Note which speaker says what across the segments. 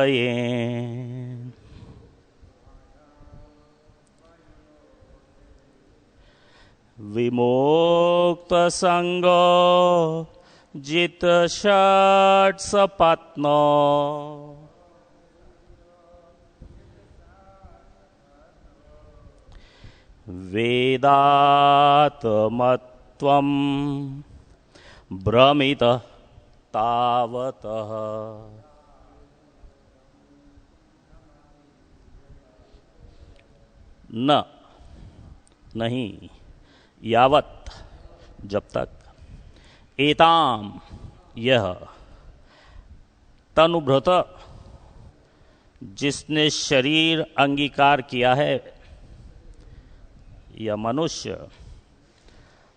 Speaker 1: उदयेन्। विमुक्तसंगो जितषट्सपत्नो वेदात्मत्वं भ्रमितः तावतः। न नहीं, यावत जब तक, एताम यह, तनुभृत जिसने शरीर अंगीकार किया है, यह मनुष्य,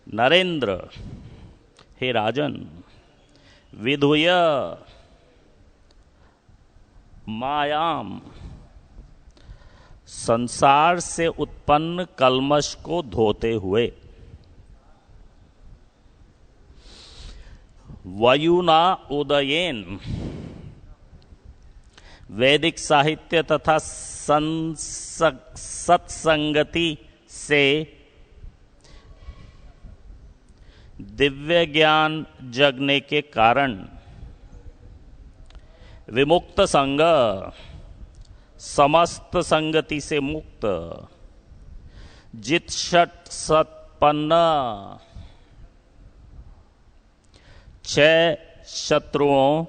Speaker 1: नरेंद्र हे राजन, विधुय मायाम संसार से उत्पन्न कल्मश को धोते हुए, वयुना उदयेन वैदिक साहित्य तथा सत्संगति से दिव्य ज्ञान जगने के कारण विमुक्त संग, समस्त संगति से मुक्त, जित षट सत्पन्न, 6 शत्रुओं,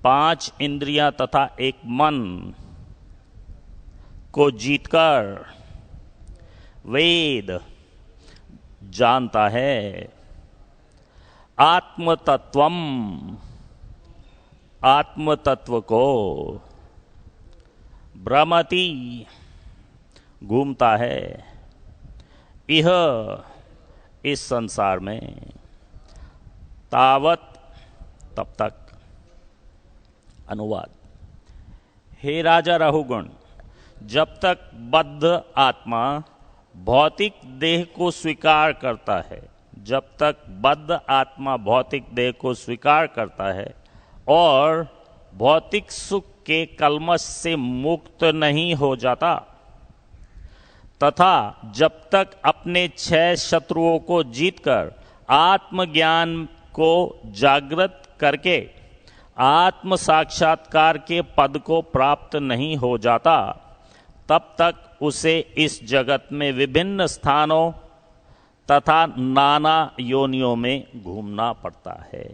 Speaker 1: 5 इंद्रियां तथा एक मन को जीतकर वेद जानता है, आत्मतत्वम, आत्मतत्व को, भ्रमति घूमता है, यह इस संसार में, तावत तब तक। अनुवाद। हे राजा रहुगुण, जब तक बद्ध आत्मा भौतिक देह को स्वीकार करता है, जब तक बद्ध आत्मा भौतिक देह को स्वीकार करता है और भौतिक सुख के कल्मश से मुक्त नहीं हो जाता, तथा जब तक अपने 6 शत्रुओं को जीतकर आत्मज्ञान को जागृत करके आत्म साक्षात्कार के पद को प्राप्त नहीं हो जाता, तब तक उसे इस जगत में विभिन्न स्थानों तथा नाना योनियों में घूमना पड़ता है।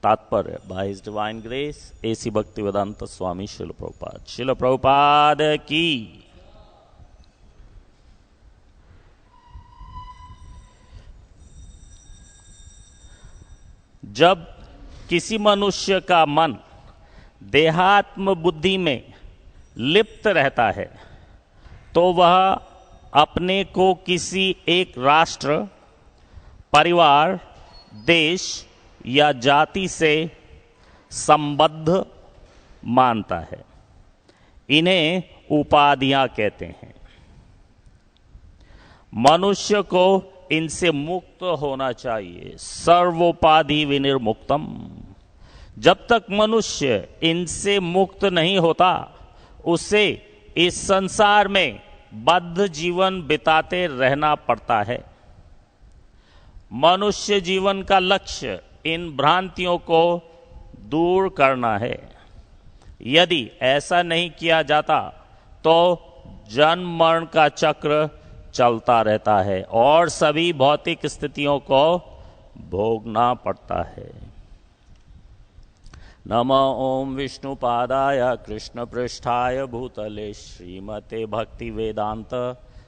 Speaker 1: तात्पर्य। By his divine grace A C Bhaktivedanta Swami Srila Prabhupada. शिल प्रभुपाद की। जब किसी मनुष्य का मन देहात्म बुद्धि में लिप्त रहता है, तो वह अपने को किसी एक राष्ट्र, परिवार, देश या जाति से संबद्ध मानता है। इन्हें उपाधियां कहते हैं। मनुष्य को इनसे मुक्त होना चाहिए। सर्वोपाधि विनिर्मुक्तम। जब तक मनुष्य इनसे मुक्त नहीं होता, उसे इस संसार में बद्ध जीवन बिताते रहना पड़ता है। मनुष्य जीवन का लक्ष्य इन भ्रांतियों को दूर करना है। यदि ऐसा नहीं किया जाता तो जन्म मरण का चक्र चलता रहता है और सभी भौतिक स्थितियों को भोगना पड़ता है। नमो ओम विष्णुपादाय कृष्ण पृष्ठाय भूतले श्रीमते भक्ति वेदांत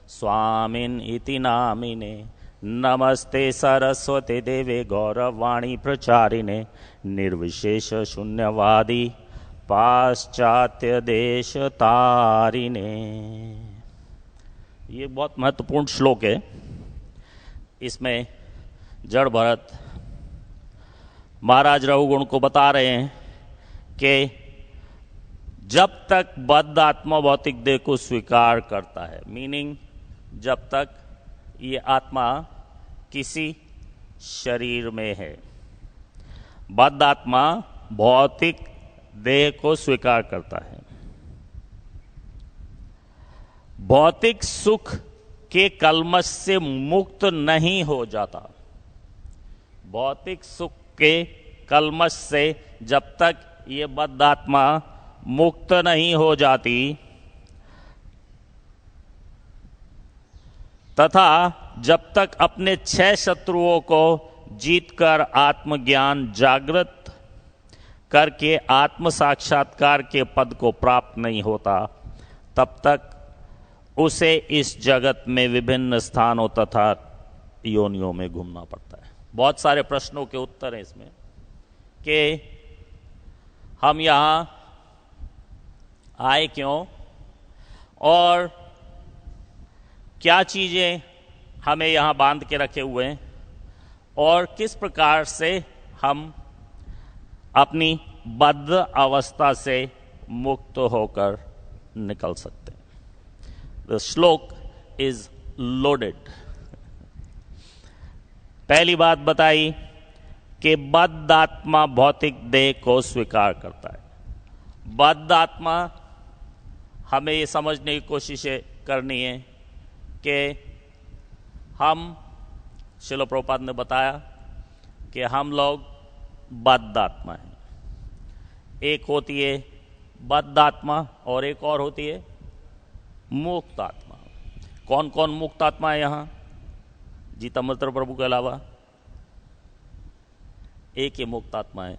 Speaker 1: स्वामिन इति नामिने। नमस्ते सरस्वती देवे गौरवाणी प्रचारिणे निर्विशेष शून्यवादी पाश्चात्य देश तारिणे। ये बहुत महत्वपूर्ण श्लोक है। इसमें जड़ भरत महाराज रहुगुण को बता रहे हैं कि जब तक बद्ध आत्मा भौतिक देह को स्वीकार करता है, मीनिंग जब तक ये आत्मा किसी शरीर में है, बद्ध आत्मा भौतिक देह को स्वीकार करता है। भौतिक सुख के कलमश से मुक्त नहीं हो जाता। भौतिक सुख के कलमश से जब तक ये बद्ध आत्मा मुक्त नहीं हो जाती तथा जब तक अपने 6 शत्रुओं को जीतकर आत्मज्ञान जागृत करके आत्म साक्षात्कार के पद को प्राप्त नहीं होता, तब तक उसे इस जगत में विभिन्न स्थानों तथा योनियों में घूमना पड़ता है। बहुत सारे प्रश्नों के उत्तर हैं इसमें कि हम यहां आए क्यों और क्या चीजें हमें यहां बांध के रखे हुए हैं और किस प्रकार से हम अपनी बद्ध अवस्था से मुक्त होकर निकल सकते हैं। The श्लोक इज लोडेड। पहली बात बताई कि बद्ध आत्मा भौतिक देह को स्वीकार करता है। बद्ध आत्मा, हमें ये समझने की कोशिश करनी है कि हम, श्रील प्रभुपाद ने बताया कि हम लोग बद्ध आत्मा हैं। एक होती है बद्ध आत्मा और एक और होती है मुक्त आत्मा। कौन कौन मुक्त आत्मा है यहां जीतामृत प्रभु के अलावा? एक ही मुक्त आत्मा है,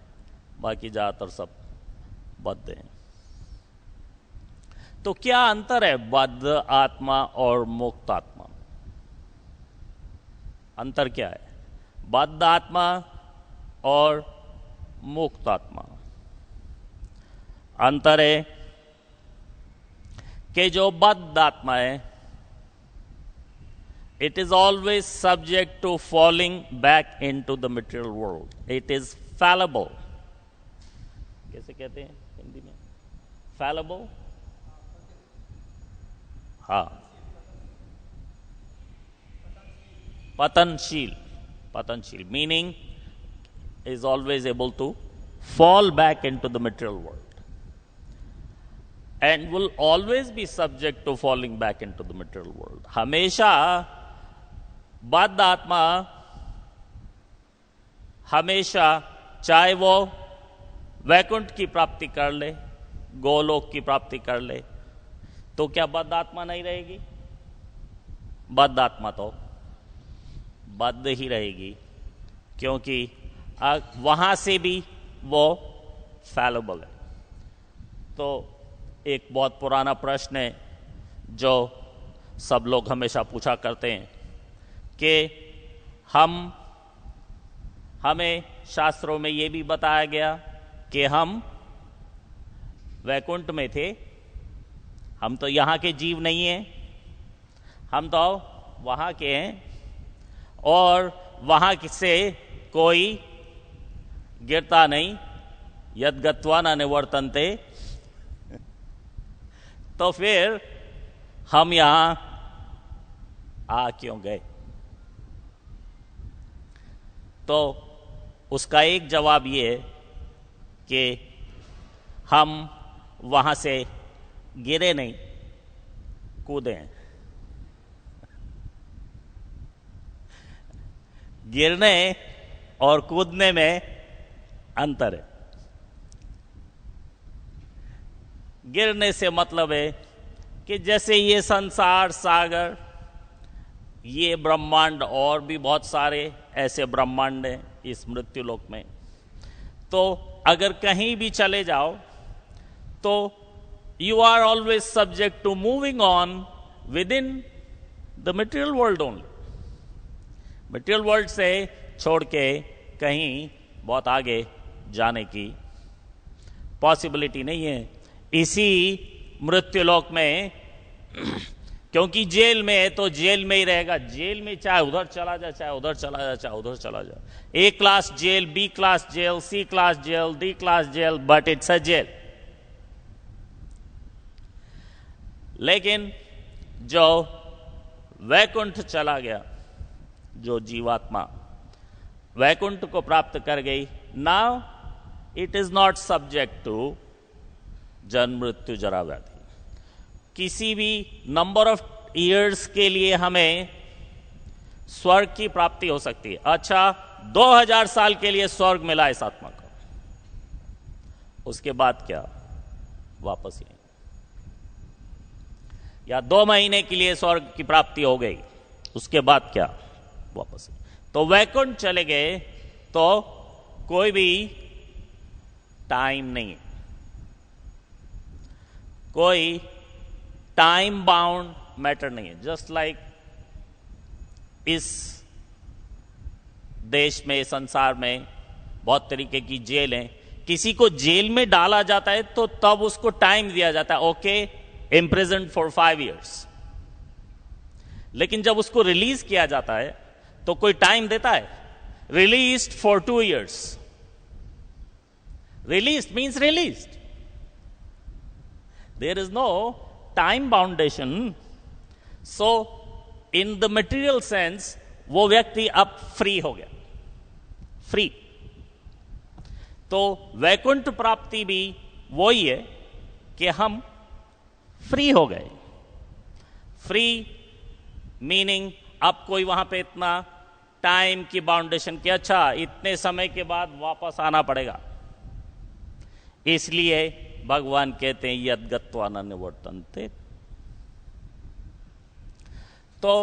Speaker 1: बाकी ज्यादातर सब बद्ध हैं। तो क्या अंतर है बद्ध आत्मा और मुक्त आत्मा? अंतर क्या है बद्ध आत्मा और मुक्त आत्मा? अंतर है कि जो बद्ध आत्मा है, it is always subject to falling back into the material world. It is fallible. कैसे कहते हैं हिंदी में? Fallible? हाँ, पतनशील। पतनशील meaning is always able to fall back into the material world and will always be subject to falling back into the material world. हमेशा बद्ध आत्मा, हमेशा चाहे वो वैकुंठ की प्राप्ति कर ले, गोलोक की प्राप्ति कर ले, तो क्या बद्ध आत्मा नहीं रहेगी? बद्ध आत्मा तो बद्ध ही रहेगी, क्योंकि वहां से भी वो फैलेबल है। तो एक बहुत पुराना प्रश्न है जो सब लोग हमेशा पूछा करते हैं कि हमें शास्त्रों में ये भी बताया गया कि हम वैकुंठ में थे, हम तो यहाँ के जीव नहीं हैं, हम तो वहाँ के हैं और वहाँ से कोई गिरता नहीं, यद गत्वा न निवर्तन्ते। तो फिर हम यहां आ क्यों गए? तो उसका एक जवाब ये है कि हम वहां से गिरे नहीं, कूदे हैं। गिरने और कूदने में अंतर है। गिरने से मतलब है कि जैसे ये संसार सागर, ये ब्रह्मांड और भी बहुत सारे ऐसे ब्रह्मांड हैं इस मृत्युलोक में, तो अगर कहीं भी चले जाओ तो you are always subject to moving on with in the material world only. Material world से छोड़ के कहीं बहुत आगे जाने की पॉसिबिलिटी नहीं है। इसी मृत्युलोक में, क्योंकि जेल में है तो जेल में ही रहेगा, जेल में चाहे उधर चला जाए, चाहे उधर चला जाए, चाहे उधर चला जाए। A class jail, B class jail, C class jail, D class jail, but it's a jail. लेकिन जो वैकुंठ चला गया, जो जीवात्मा वैकुंठ को प्राप्त कर गई, now it is not subject to जन्म मृत्यु जरा व्याधि। किसी भी नंबर ऑफ ईयर्स के लिए हमें स्वर्ग की प्राप्ति हो सकती है। अच्छा, 2000 साल के लिए स्वर्ग मिला इस आत्मा को, उसके बाद क्या? वापस ही। या 2 महीने के लिए स्वर्ग की प्राप्ति हो गई, उसके बाद क्या? वापस ही। तो वैकुंठ चले गए तो कोई भी टाइम नहीं, कोई टाइम बाउंड मैटर नहीं है। जस्ट लाइक इस देश में, संसार में बहुत तरीके की जेल हैं। किसी को जेल में डाला जाता है तो तब उसको टाइम दिया जाता है, ओके इम्प्रिजन्ड फॉर 5 years। लेकिन जब उसको रिलीज किया जाता है तो कोई टाइम देता है? Released for 2 years। Released means released, there is no time boundation. So in the material sense वो व्यक्ति अब फ्री हो गया, फ्री। तो वैकुंठ प्राप्ति भी वही है कि हम फ्री हो गए। फ्री मीनिंग अब कोई वहां पे इतना टाइम की बाउंडेशन कि अच्छा इतने समय के बाद वापस आना पड़ेगा। इसलिए भगवान कहते हैं यद्गत्वा न निवर्तन्ते। तो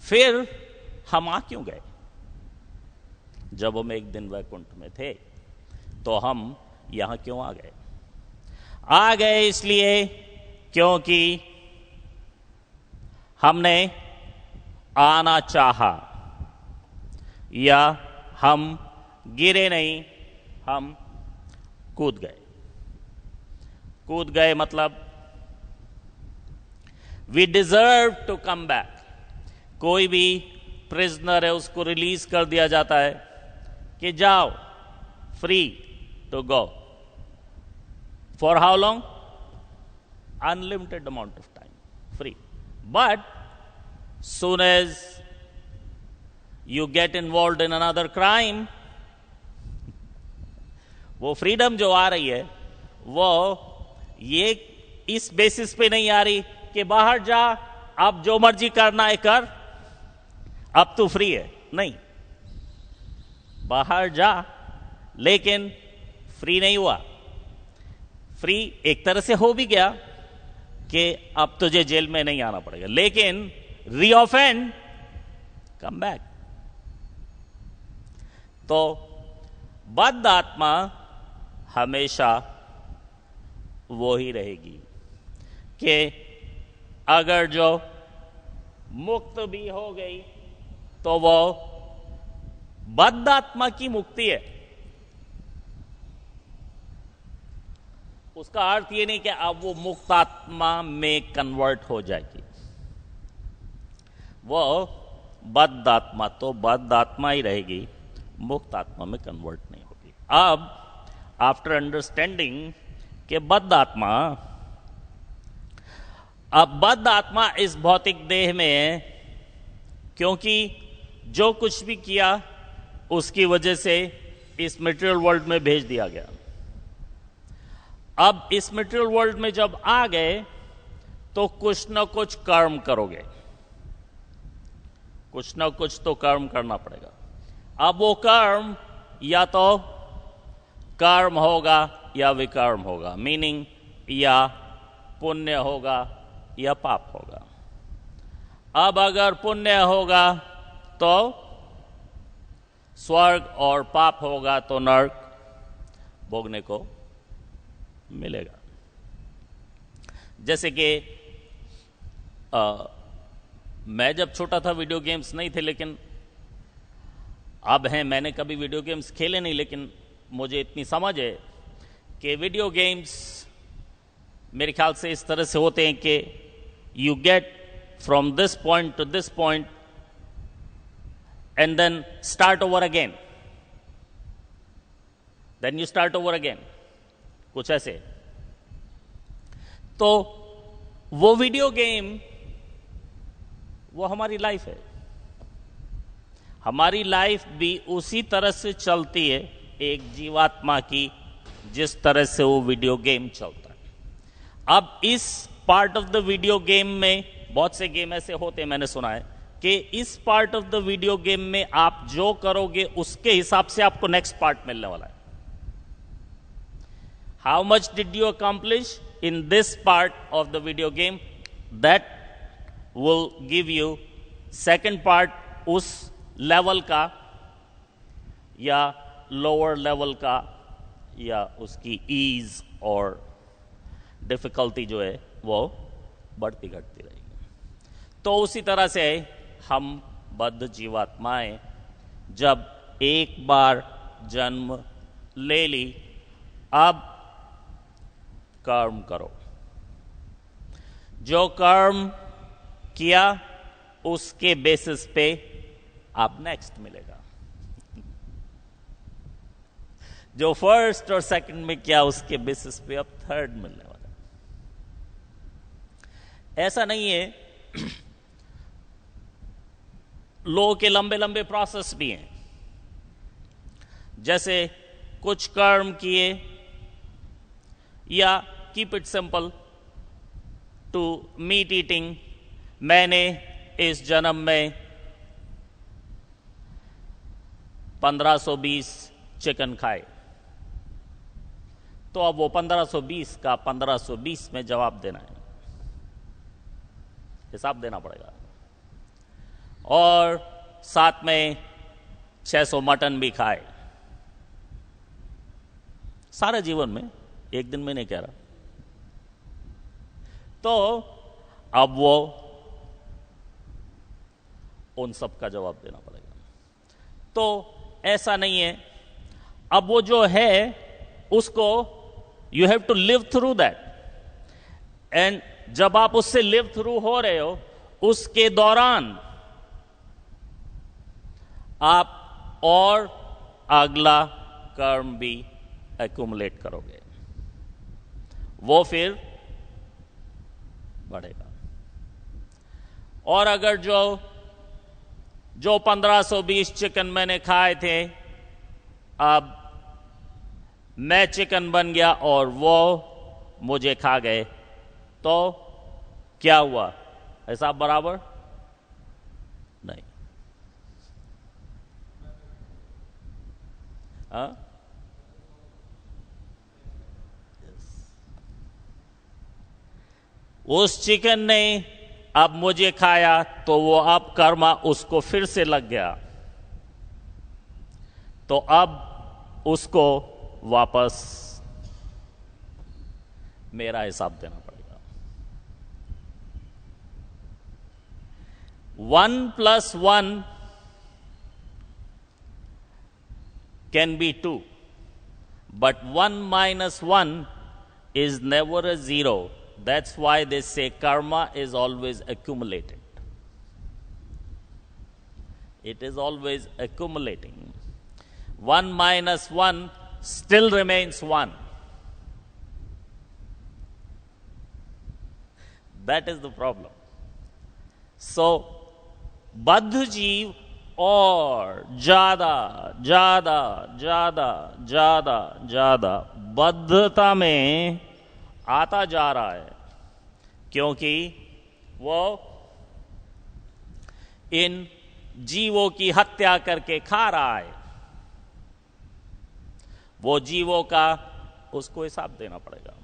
Speaker 1: फिर हम आ क्यों गए? जब हम एक दिन वैकुंठ में थे तो हम यहां क्यों आ गए? आ गए इसलिए क्योंकि हमने आना चाहा, या हम गिरे नहीं, हम कूद गए। कूद गए मतलब we deserve to come back. कोई भी प्रिजनर है उसको रिलीज कर दिया जाता है कि जाओ, free to go. For how long? Unlimited amount of time, free. But soon as you get involved in another crime, वो फ्रीडम जो आ रही है वो ये इस बेसिस पे नहीं आ रही कि बाहर जा, अब जो मर्जी करना है कर, अब तू फ्री है। नहीं, बाहर जा लेकिन फ्री नहीं हुआ। फ्री एक तरह से हो भी गया कि अब तुझे जेल में नहीं आना पड़ेगा, लेकिन रीऑफेंड, कम बैक। तो बद्ध आत्मा हमेशा वो ही रहेगी कि अगर जो मुक्त भी हो गई तो वो बद्ध आत्मा की मुक्ति है। उसका अर्थ ये नहीं कि अब वो मुक्त आत्मा में कन्वर्ट हो जाएगी। वो बद्ध आत्मा तो बद्ध आत्मा ही रहेगी, मुक्त आत्मा में कन्वर्ट नहीं होगी। अब आफ्टर अंडरस्टैंडिंग कि बद्ध आत्मा, अब बद्ध आत्मा इस भौतिक देह में है क्योंकि जो कुछ भी किया उसकी वजह से इस मटेरियल वर्ल्ड में भेज दिया गया। अब इस मटेरियल वर्ल्ड में जब आ गए तो कुछ ना कुछ कर्म करोगे, कुछ ना कुछ तो कर्म करना पड़ेगा। अब वो कर्म या तो कर्म होगा या विकर्म होगा, मीनिंग या पुण्य होगा या पाप होगा। अब अगर पुण्य होगा तो स्वर्ग और पाप होगा तो नरक भोगने को मिलेगा। जैसे कि मैं जब छोटा था वीडियो गेम्स नहीं थे, लेकिन अब हैं। मैंने कभी वीडियो गेम्स खेले नहीं, लेकिन मुझे इतनी समझ है कि वीडियो गेम्स मेरे ख्याल से इस तरह से होते हैं कि you get from this point to this point and then start over again, then you start over again, कुछ ऐसे। तो वो वीडियो गेम वो हमारी लाइफ है। हमारी लाइफ भी उसी तरह से चलती है एक जीवात्मा की, जिस तरह से वो वीडियो गेम चलता है। अब इस part of the video game में, बहुत से गेम ऐसे होते हैं, मैंने सुना है कि इस part of the video game में आप जो करोगे उसके हिसाब से आपको नेक्स्ट पार्ट मिलने वाला है। How much did you accomplish in this part of the video game, that will give you second part उस लेवल का या लोअर लेवल का, या उसकी ईज और डिफिकल्टी जो है वो बढ़ती घटती रहेगी। तो उसी तरह से हम बद्ध जीवात्माएं जब एक बार जन्म ले ली, अब कर्म करो, जो कर्म किया उसके बेसिस पे आप नेक्स्ट मिलेगा, जो फर्स्ट और सेकंड में किया उसके बेसिस पे अब थर्ड मिलने वाला। ऐसा नहीं है, लोगों के लंबे लंबे प्रोसेस भी हैं। जैसे कुछ कर्म किए, या keep it simple to meet eating, मैंने इस जन्म में 1520 चिकन खाए, तो अब वो 1520 का 1520 में जवाब देना है, हिसाब देना पड़ेगा। और साथ में 600 मटन भी खाए, सारे जीवन में, एक दिन में नहीं कह रहा। तो अब वो उन सब का जवाब देना पड़ेगा। तो ऐसा नहीं है, अब वो जो है उसको you have to live through that, and जब आप उससे लिव थ्रू हो रहे हो, उसके दौरान आप और अगला कर्म भी एक्यूमुलेट करोगे, वो फिर बढ़ेगा। और अगर जो 1520 चिकन मैंने खाए थे, अब मैं चिकन बन गया और वो मुझे खा गए, तो क्या हुआ? हिसाब बराबर नहीं। हाँ, उस चिकन ने अब मुझे खाया, तो वो अब कर्मा उसको फिर से लग गया, तो अब उसको वापस मेरा हिसाब देना पड़ेगा। 1 + 1 can be 2, but 1 - 1 is never a 0. That's why they say karma is always accumulated. It is always accumulating. 1 - 1 still remains 1. That is the problem. So, बद्ध जीव और ज्यादा ज्यादा ज्यादा ज्यादा ज्यादा बद्धता में आता जा रहा है, क्योंकि वो इन जीवों की हत्या करके खा रहा है। वो जीवों का उसको हिसाब देना पड़ेगा,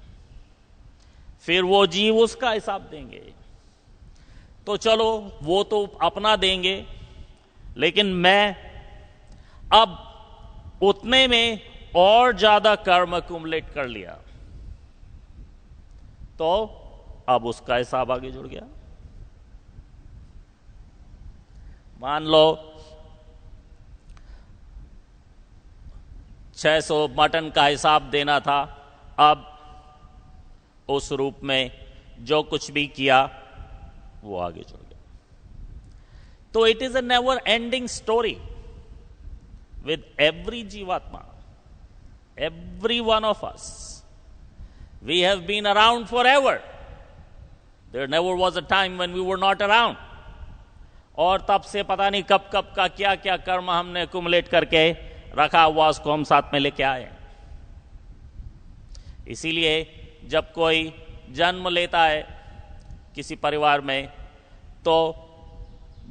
Speaker 1: फिर वो जीव उसका हिसाब देंगे। तो चलो वो तो अपना देंगे, लेकिन मैं अब उतने में और ज्यादा कर्म एक्यूमुलेट कर लिया, तो अब उसका हिसाब आगे जुड़ गया। मान लो 600 मटन का हिसाब देना था, अब उस रूप में जो कुछ भी किया वो आगे जुड़ गया। तो it is a never ending story with every जीवात्मा, every one of us. We have been around forever. There never was a time when we were not around. और तब से पता नहीं कब कब का क्या क्या कर्म हमने कुमुलेट करके रखा हुआ, उसको हम साथ में लेके आए। इसीलिए जब कोई जन्म लेता है किसी परिवार में, तो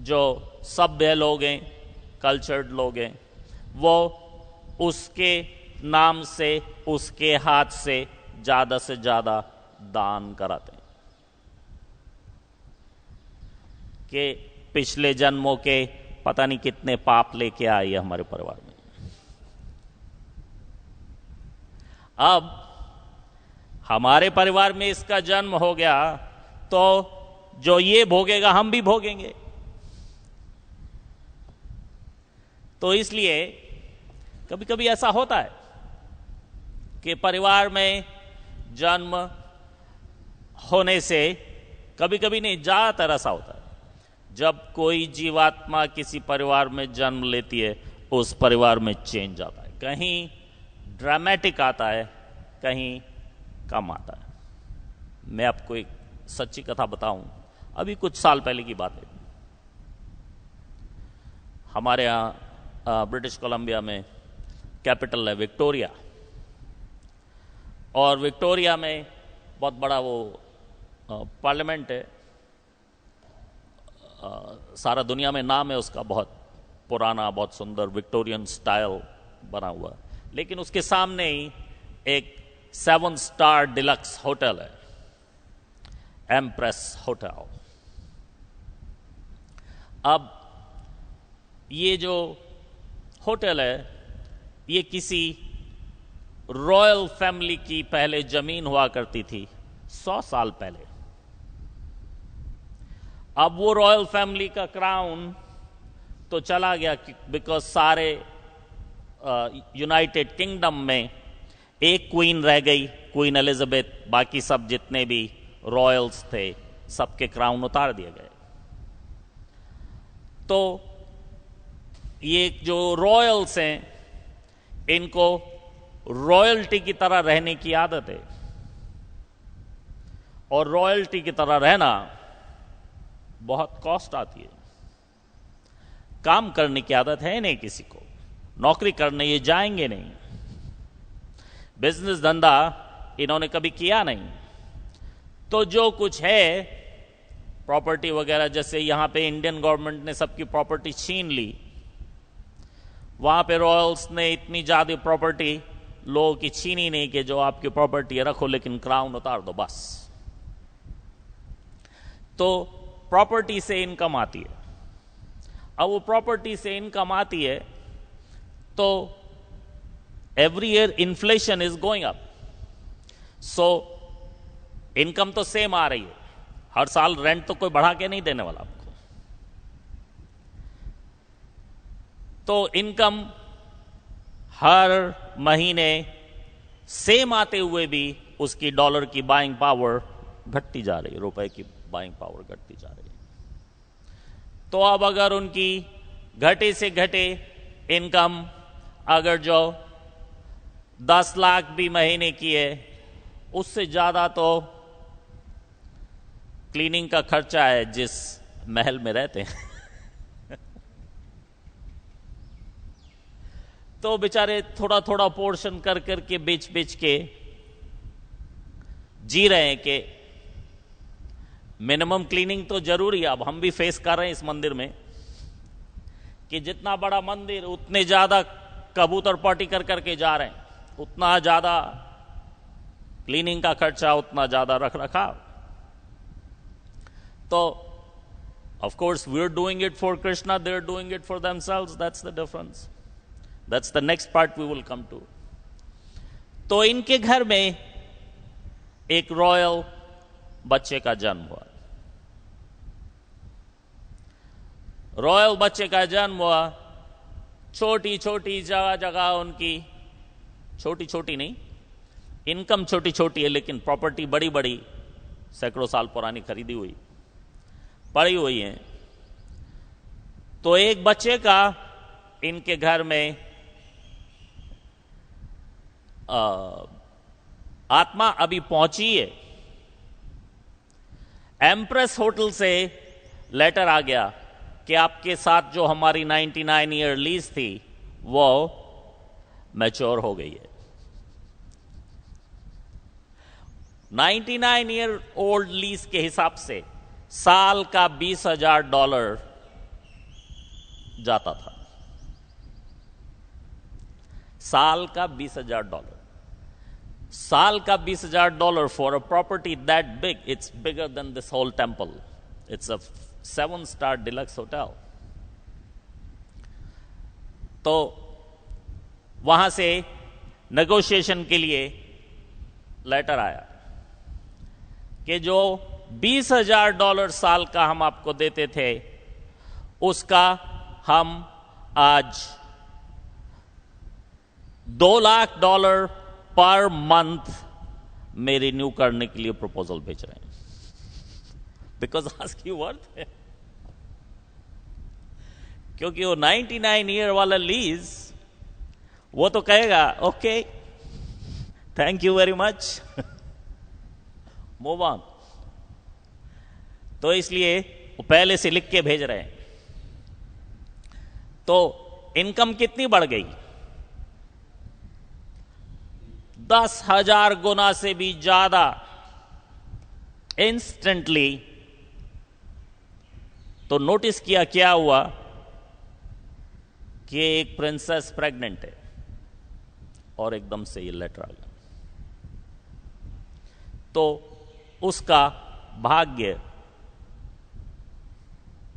Speaker 1: जो सभ्य लोग हैं, कल्चर्ड लोग हैं, वो उसके नाम से, उसके हाथ से ज़्यादा दान कराते हैं कि पिछले जन्मों के पता नहीं कितने पाप लेके आए हमारे परिवार में। अब हमारे परिवार में इसका जन्म हो गया, तो जो ये भोगेगा हम भी भोगेंगे। तो इसलिए कभी कभी ऐसा होता है कि परिवार में जन्म होने से, कभी कभी नहीं, ज्यादातर ऐसा होता है, जब कोई जीवात्मा किसी परिवार में जन्म लेती है, उस परिवार में चेंज आता है। कहीं ड्रामेटिक आता है, कहीं कम आता है। मैं आपको एक सच्ची कथा बताऊं, अभी कुछ साल पहले की बात है। हमारे यहाँ ब्रिटिश कोलंबिया में कैपिटल है विक्टोरिया, और विक्टोरिया में बहुत बड़ा वो पार्लियामेंट है। सारा दुनिया में नाम है उसका, बहुत पुराना, बहुत सुंदर विक्टोरियन स्टाइल बना हुआ। लेकिन उसके सामने ही एक 7 स्टार डिलक्स होटल है, एम्प्रेस होटल। अब ये जो होटल है, ये किसी रॉयल फैमिली की पहले जमीन हुआ करती थी 100 साल पहले। अब वो रॉयल फैमिली का क्राउन तो चला गया, बिकॉज सारे यूनाइटेड किंगडम में एक क्वीन रह गई, क्वीन एलिजाबेथ। बाकी सब जितने भी रॉयल्स थे, सबके क्राउन उतार दिए गए। तो ये जो रॉयल्स हैं, इनको रॉयल्टी की तरह रहने की आदत है, और रॉयल्टी की तरह रहना बहुत कॉस्ट आती है। काम करने की आदत है नहीं किसी को, नौकरी करने ये जाएंगे नहीं, बिजनेस धंधा इन्होंने कभी किया नहीं। तो जो कुछ है प्रॉपर्टी वगैरह, जैसे यहां पे इंडियन गवर्नमेंट ने सबकी प्रॉपर्टी छीन ली, वहां पे रॉयल्स ने इतनी ज्यादा प्रॉपर्टी लोगों की छीनी नहीं कि जो आपकी प्रॉपर्टी है रखो, लेकिन क्राउन उतार दो बस। तो प्रॉपर्टी से इनकम आती है। अब वो प्रॉपर्टी से इनकम आती है, तो every year inflation is going up, so income तो सेम आ रही है, हर साल रेंट तो कोई बढ़ा के नहीं देने वाला आपको। तो इनकम हर महीने सेम आते हुए भी उसकी डॉलर की बाइंग पावर घटती जा रही है, रुपए की बाइंग पावर घटती जा रही है। तो अब अगर उनकी घटे से घटे इनकम अगर जो 10 लाख भी महीने की है, उससे ज्यादा तो क्लीनिंग का खर्चा है जिस महल में रहते हैं। तो बेचारे थोड़ा थोड़ा पोर्शन कर करके बेच बेच के जी रहे हैं कि मिनिमम क्लीनिंग तो जरूरी है। अब हम भी फेस कर रहे हैं इस मंदिर में कि जितना बड़ा मंदिर उतने ज्यादा कबूतर पार्टी कर करके जा रहे हैं, उतना ज्यादा क्लीनिंग का खर्चा, उतना ज्यादा रख रखाव। तो of course we are doing it for Krishna, they are doing it for themselves, that's the difference, that's the next part we will come to. तो इनके घर में एक रॉयल बच्चे का जन्म हुआ। रॉयल बच्चे का जन्म हुआ, छोटी छोटी जगह जगह उनकी, छोटी छोटी नहीं, इनकम छोटी छोटी है, लेकिन प्रॉपर्टी बड़ी बड़ी, सैकड़ों साल पुरानी खरीदी हुई पड़ी हुई है। तो एक बच्चे का इनके घर में आत्मा अभी पहुंची है। एम्प्रेस होटल से लेटर आ गया कि आपके साथ जो हमारी 99 ईयर लीज थी वो मैच्योर हो गई है। 99 ईयर ओल्ड लीज के हिसाब से साल का $20,000 जाता था। साल का $20,000, साल का $20,000 for a property that big, it's bigger than this whole temple, it's a 7-star deluxe hotel. तो वहां से नेगोशिएशन के लिए लेटर आया कि जो $20,000 साल का हम आपको देते थे उसका हम आज $2 लाख पर मंथ में रिन्यू करने के लिए प्रपोजल भेज रहे हैं, बिकॉज आस्क की वर्थ है। क्योंकि वो 99 ईयर वाला लीज वो तो कहेगा okay thank you very much, move on. तो इसलिए वो पहले से लिख के भेज रहे हैं। तो इनकम कितनी बढ़ गई? 10,000 गुना से भी ज्यादा इंस्टेंटली। तो नोटिस किया क्या हुआ कि एक प्रिंसेस प्रेग्नेंट है और एकदम से ये लेटर आ गया। तो उसका भाग्य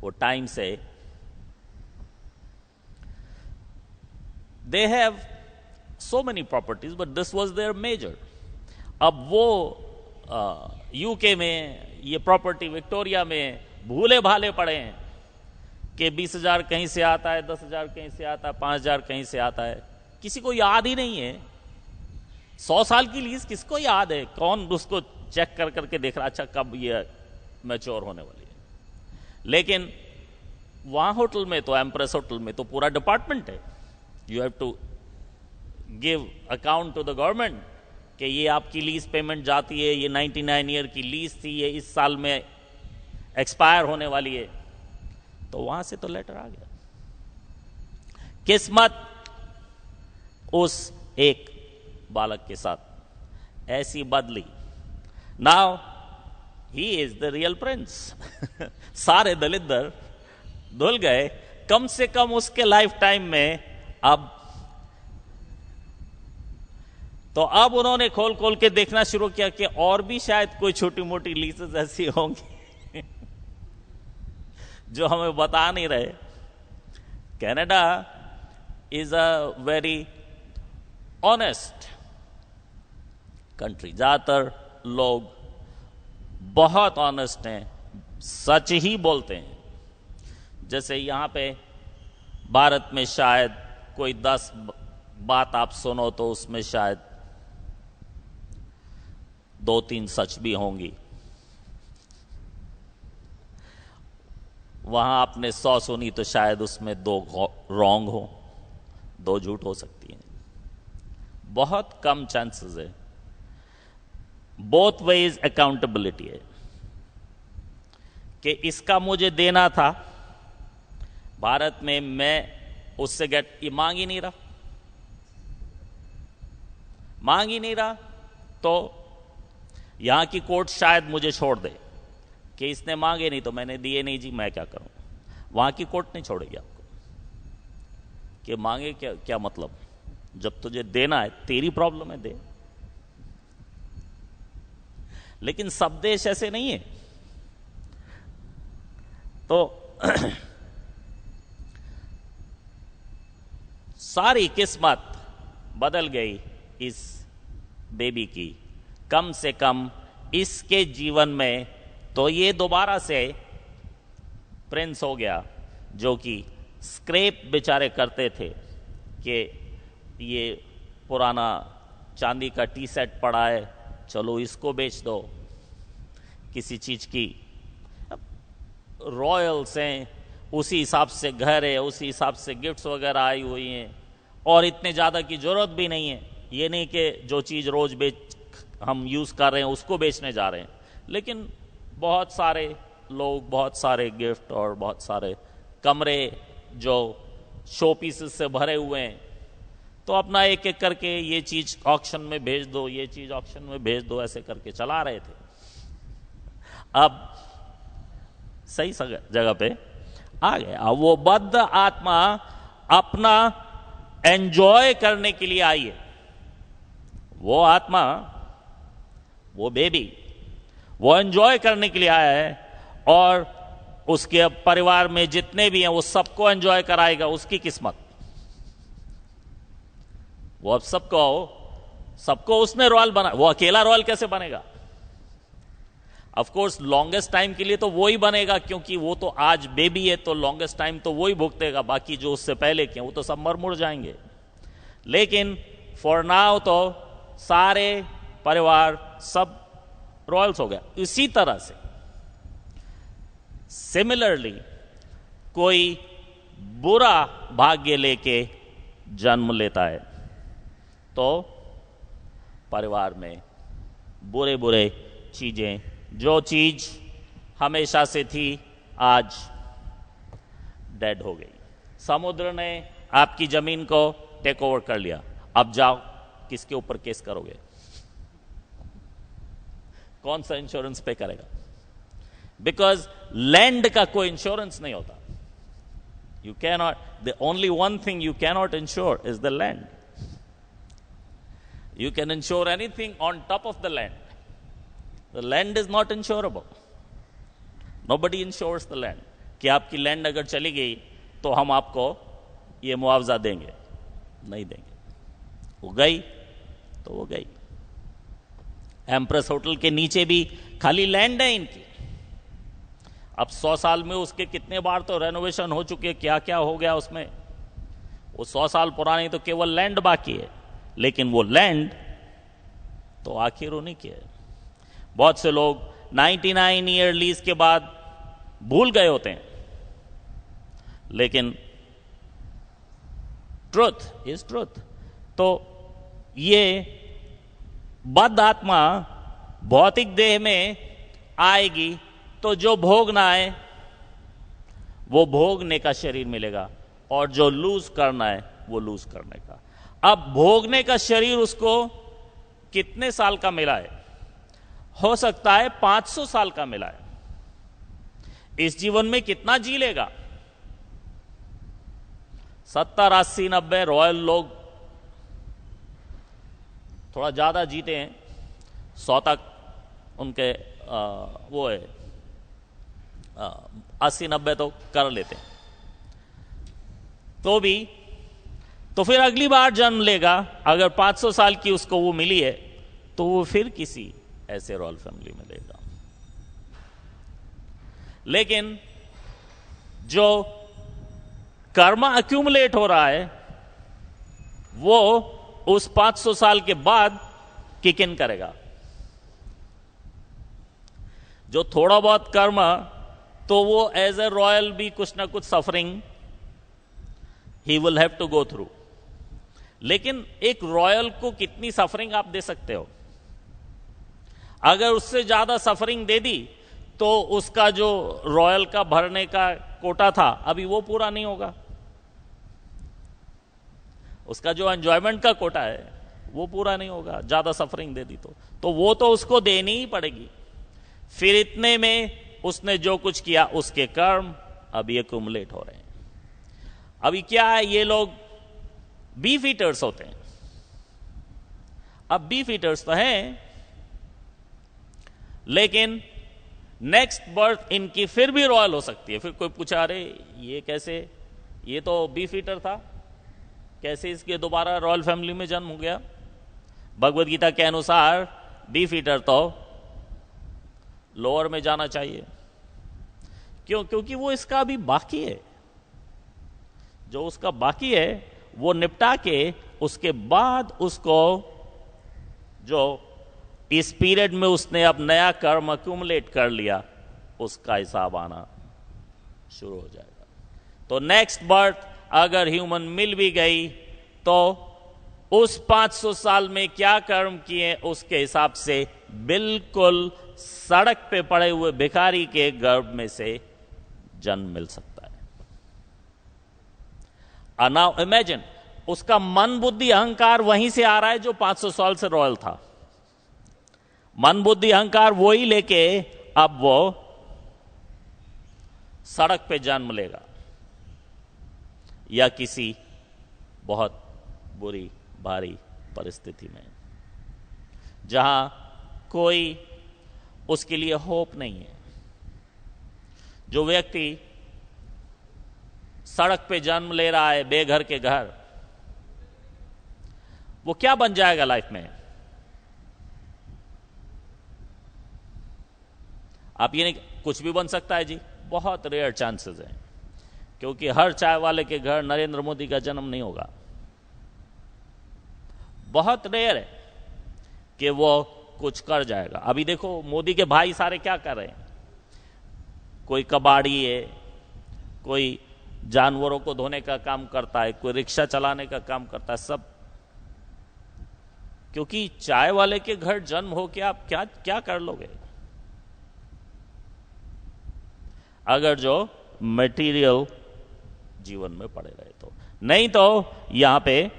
Speaker 1: वो टाइम से, they have so many properties but this was their major। अब वो यूके में ये प्रॉपर्टी विक्टोरिया में भूले भाले पड़े हैं कि 20,000 कहीं से आता है, 10,000 कहीं से आता है, 5,000 कहीं से आता है, किसी को याद ही नहीं है। 100 साल की लीज किसको याद है? कौन उसको चेक कर करके देख रहा अच्छा कब ये मैच्योर होने वाली है। लेकिन वहां होटल में तो, एम्प्रेस होटल में तो पूरा डिपार्टमेंट है। You have to give account to the government कि ये आपकी लीज पेमेंट जाती है, ये 99 ईयर की लीज थी, ये इस साल में एक्सपायर होने वाली है। तो वहां से तो लेटर आ गया। किस्मत उस एक बालक के साथ ऐसी बदली। Now he is the real Prince. सारे दलिद्र धुल गए। कम से कम उसके लाइफ टाइम में तो अब उन्होंने खोल खोल के देखना शुरू किया कि और भी शायद कोई छोटी मोटी लीजेस ऐसी होंगी जो हमें बता नहीं रहे। Canada is a very honest country. ज्यादातर लोग बहुत ऑनेस्ट हैं, सच ही बोलते हैं। जैसे यहां पे भारत में शायद कोई 10 बात आप सुनो तो उसमें शायद 2-3 सच भी होंगी। वहां आपने 100 सुनी तो शायद उसमें 2 रॉन्ग हो, 2 झूठ हो सकती है। बहुत कम चांसेस है। बोथ वेज अकाउंटेबिलिटी है कि इसका मुझे देना था। भारत में मैं उससे ये मांग ही नहीं रहा तो यहां की कोर्ट शायद मुझे छोड़ दे कि इसने मांगे नहीं तो मैंने दिए नहीं जी, मैं क्या करूं। वहां की कोर्ट नहीं छोड़ेगी आपको कि मांगे क्या मतलब। जब तुझे देना है, तेरी प्रॉब्लम है, दे। लेकिन सब देश ऐसे नहीं है। तो सारी किस्मत बदल गई इस बेबी की। कम से कम इसके जीवन में तो ये दोबारा से प्रिंस हो गया, जो कि स्क्रैप बेचारे करते थे कि ये पुराना चांदी का टी सेट पड़ा है, चलो इसको बेच दो। किसी चीज की रॉयल्स हैं, उसी हिसाब से घर है, उसी हिसाब से गिफ्ट्स वगैरह आई हुई हैं, और इतने ज़्यादा की ज़रूरत भी नहीं है। ये नहीं कि जो चीज़ रोज़ हम यूज़ कर रहे हैं उसको बेचने जा रहे हैं। लेकिन बहुत सारे लोग बहुत सारे गिफ्ट और बहुत सारे कमरे जो शो पीसेस से भरे हुए हैं, तो अपना एक एक करके ये चीज ऑक्शन में भेज दो, ये चीज ऑक्शन में भेज दो, ऐसे करके चला रहे थे। अब सही जगह पे आ गया। अब वो बद्ध आत्मा अपना एंजॉय करने के लिए आई है। वो आत्मा, वो बेबी, वो एंजॉय करने के लिए आया है और उसके परिवार में जितने भी हैं वो सबको एंजॉय कराएगा। उसकी किस्मत, वो अब सबको उसने रॉयल बना, वो अकेला रॉयल कैसे बनेगा? ऑफ कोर्स लॉन्गेस्ट टाइम के लिए तो वो ही बनेगा, क्योंकि वो तो आज बेबी है, तो लॉन्गेस्ट टाइम तो वो ही भुगतेगा। बाकी जो उससे पहले के वो तो सब मर मुड़ जाएंगे। लेकिन फॉर नाउ तो सारे परिवार सब रॉयल्स हो गया। इसी तरह से सिमिलरली कोई बुरा भाग्य लेके जन्म लेता है तो परिवार में बुरे बुरे चीजें, जो चीज हमेशा से थी आज डेड हो गई। समुद्र ने आपकी जमीन को टेक ओवर कर लिया, अब जाओ किसके ऊपर केस करोगे? कौन सा इंश्योरेंस पे करेगा? बिकॉज लैंड का कोई इंश्योरेंस नहीं होता। You cannot, the only one thing you cannot insure is the land. You can insure anything on top of the land. The land is not insurable. Nobody insures the land कि आपकी land अगर चली गई तो हम आपको ये मुआवजा देंगे, नहीं देंगे। वो गई तो वो गई। एम्प्रेस होटल के नीचे भी खाली लैंड है इनकी। अब 100 साल में उसके कितने बार तो रेनोवेशन हो चुके, क्या क्या हो गया उसमें। वो 100 साल पुरानी तो केवल लैंड बाकी है, लेकिन वो लैंड तो आखिर उन्हीं की है। बहुत से लोग 99 ईयर लीज के बाद भूल गए होते हैं, लेकिन ट्रुथ इज ट्रुथ। तो ये बद्ध आत्मा भौतिक देह में आएगी तो जो भोगना है वो भोगने का शरीर मिलेगा, और जो लूज करना है वो लूज करने का। अब भोगने का शरीर उसको कितने साल का मिला है? हो सकता है 500 साल का मिला है। इस जीवन में कितना जी लेगा? 70, 80, 90 रॉयल लोग थोड़ा ज्यादा जीते हैं, 100 तक उनके वो है, 80, 90 तो कर लेते हैं। तो फिर अगली बार जन्म लेगा, अगर 500 साल की उसको वो मिली है तो वो फिर किसी ऐसे रॉयल फैमिली में लेगा। लेकिन जो कर्म अक्यूमुलेट हो रहा है वो उस 500 साल के बाद किक इन करेगा। जो थोड़ा बहुत कर्म, तो वो एज ए रॉयल भी कुछ ना कुछ सफरिंग ही will have to go through. लेकिन एक रॉयल को कितनी सफरिंग आप दे सकते हो? अगर उससे ज्यादा सफरिंग दे दी तो उसका जो रॉयल का भरने का कोटा था अभी वो पूरा नहीं होगा। उसका जो एंजॉयमेंट का कोटा है वो पूरा नहीं होगा, ज्यादा सफरिंग दे दी तो वो तो उसको देनी ही पड़ेगी। फिर इतने में उसने जो कुछ किया उसके कर्म अभी एक्यूमुलेट हो रहे हैं। अभी क्या है, ये लोग बीफ ईटर्स होते हैं। अब बीफ ईटर्स तो हैं, लेकिन नेक्स्ट बर्थ इनकी फिर भी रॉयल हो सकती है। फिर कोई पूछा, अरे ये कैसे, ये तो बीफ ईटर था, कैसे इसके दोबारा रॉयल फैमिली में जन्म हो गया? भगवद गीता के अनुसार बीफ ईटर तो लोअर में जाना चाहिए। क्यों? क्योंकि वो इसका अभी बाकी है। जो उसका बाकी है वो निपटा के उसके बाद उसको, जो इस पीरियड में उसने अब नया कर्म अक्यूमुलेट कर लिया, उसका हिसाब आना शुरू हो जाएगा। तो नेक्स्ट बर्थ अगर ह्यूमन मिल भी गई तो उस 500 साल में क्या कर्म किए उसके हिसाब से बिल्कुल सड़क पे पड़े हुए भिखारी के गर्भ में से जन्म मिल सकता है। नाउ इमेजिन, उसका मन बुद्धि अहंकार वहीं से आ रहा है जो 500 साल से रॉयल था। मन बुद्धि अहंकार वही लेके अब वो सड़क पे जन्म लेगा या किसी बहुत बुरी भारी परिस्थिति में जहां कोई उसके लिए होप नहीं है। जो व्यक्ति सड़क पे जन्म ले रहा है, बेघर के घर, वो क्या बन जाएगा लाइफ में? आप ये नहीं, कुछ भी बन सकता है जी, बहुत रेयर चांसेस हैं, क्योंकि हर चाय वाले के घर नरेंद्र मोदी का जन्म नहीं होगा। बहुत रेयर है कि वो कुछ कर जाएगा। अभी देखो मोदी के भाई सारे क्या कर रहे हैं, कोई कबाड़ी है, कोई जानवरों को धोने का काम करता है, कोई रिक्शा चलाने का काम करता है, सब क्योंकि चाय वाले के घर जन्म हो के आप क्या क्या कर लोगे अगर जो मटेरियल जीवन में पड़े रहे तो। नहीं तो यहां पे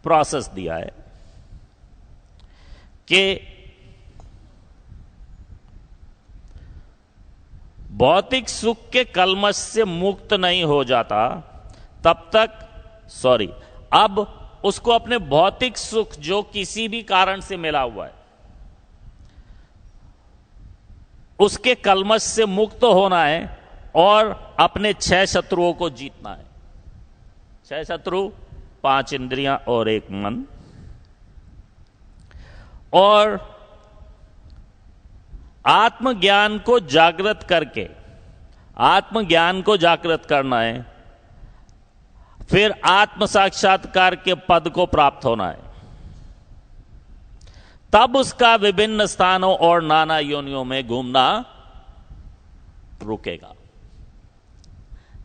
Speaker 1: प्रोसेस दिया है कि भौतिक सुख के कलमश से मुक्त नहीं हो जाता तब तक, अब उसको अपने भौतिक सुख जो किसी भी कारण से मिला हुआ है उसके कलमश से मुक्त होना है और अपने 6 शत्रुओं को जीतना है। 6 शत्रु, 5 इंद्रियां और 1 मन। और आत्मज्ञान को जागृत करके, आत्मज्ञान को जागृत करना है, फिर आत्म साक्षात्कार के पद को प्राप्त होना है। तब उसका विभिन्न स्थानों और नाना योनियों में घूमना रुकेगा।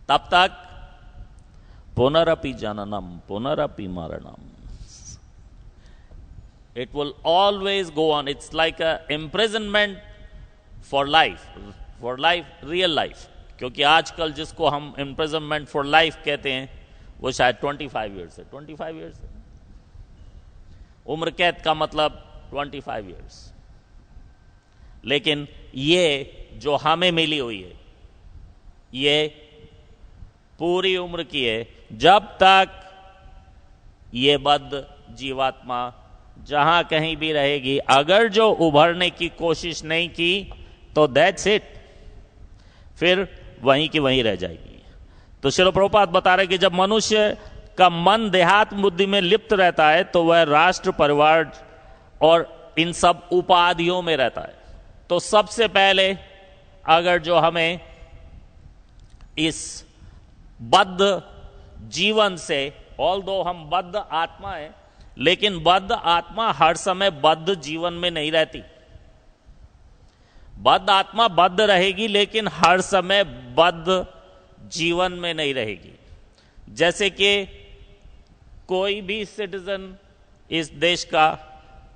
Speaker 1: तब तक पुनरपि जननम पुनरपि मरणम, it will always go on. It's like a imprisonment for life, real life. क्योंकि आजकल जिसको हम imprisonment for life कहते हैं वो शायद 25 ईयर्स है। 25 ईयर्स उम्र कैद का मतलब 25 ईयर्स। लेकिन ये जो हमें मिली हुई है ये पूरी उम्र की है, जब तक ये बद्ध जीवात्मा जहां कहीं भी रहेगी, अगर जो उभरने की कोशिश नहीं की तो दैट्स इट, फिर वहीं की वहीं रह जाएगी। तो श्रील प्रभुपाद बता रहे कि जब मनुष्य का मन देहात्म बुद्धि में लिप्त रहता है तो वह राष्ट्र, परिवार और इन सब उपाधियों में रहता है। तो सबसे पहले अगर जो हमें इस बद्ध जीवन से, ऑल्दो हम बद्ध आत्मा है, लेकिन बद्ध आत्मा हर समय बद्ध जीवन में नहीं रहती। बद्ध आत्मा बद्ध रहेगी लेकिन हर समय बद्ध जीवन में नहीं रहेगी। जैसे कि कोई भी सिटीजन इस देश का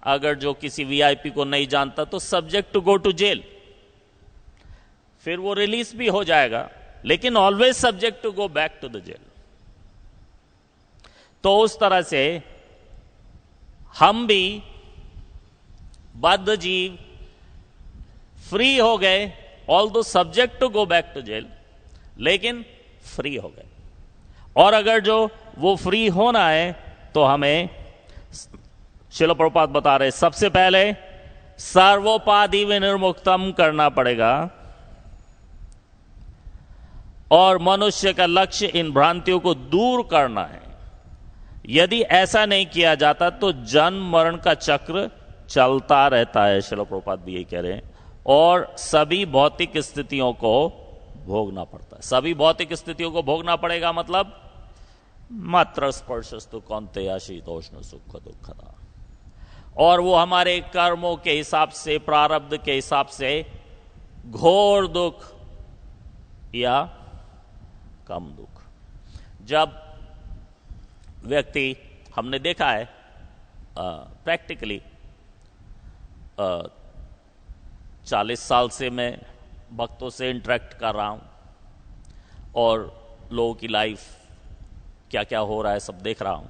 Speaker 1: अगर जो किसी वीआईपी को नहीं जानता तो subject to go to jail, फिर वो रिलीज भी हो जाएगा लेकिन always subject to go back to the jail. तो उस तरह से हम भी बद्ध जीव फ्री हो गए, although subject to go back to jail, लेकिन फ्री हो गए। और अगर जो वो फ्री होना है तो हमें श्रील प्रभुपाद बता रहे सबसे पहले सर्वोपाधि विनिर्मुक्तम करना पड़ेगा और मनुष्य का लक्ष्य इन भ्रांतियों को दूर करना है। यदि ऐसा नहीं किया जाता तो जन्म मरण का चक्र चलता रहता है, श्रील प्रभुपाद भी यही कह रहे हैं, और सभी भौतिक स्थितियों को भोगना पड़ता है। सभी भौतिक स्थितियों को भोगना पड़ेगा मतलब मात्र स्पर्शस्तु कौन्तेय शीतोष्ण सुख दुखदा, और वो हमारे कर्मों के हिसाब से, प्रारब्ध के हिसाब से घोर दुख या कम दुख। जब व्यक्ति, हमने देखा है प्रैक्टिकली 40 साल से मैं भक्तों से इंटरेक्ट कर रहा हूं और लोगों की लाइफ क्या क्या हो रहा है सब देख रहा हूं।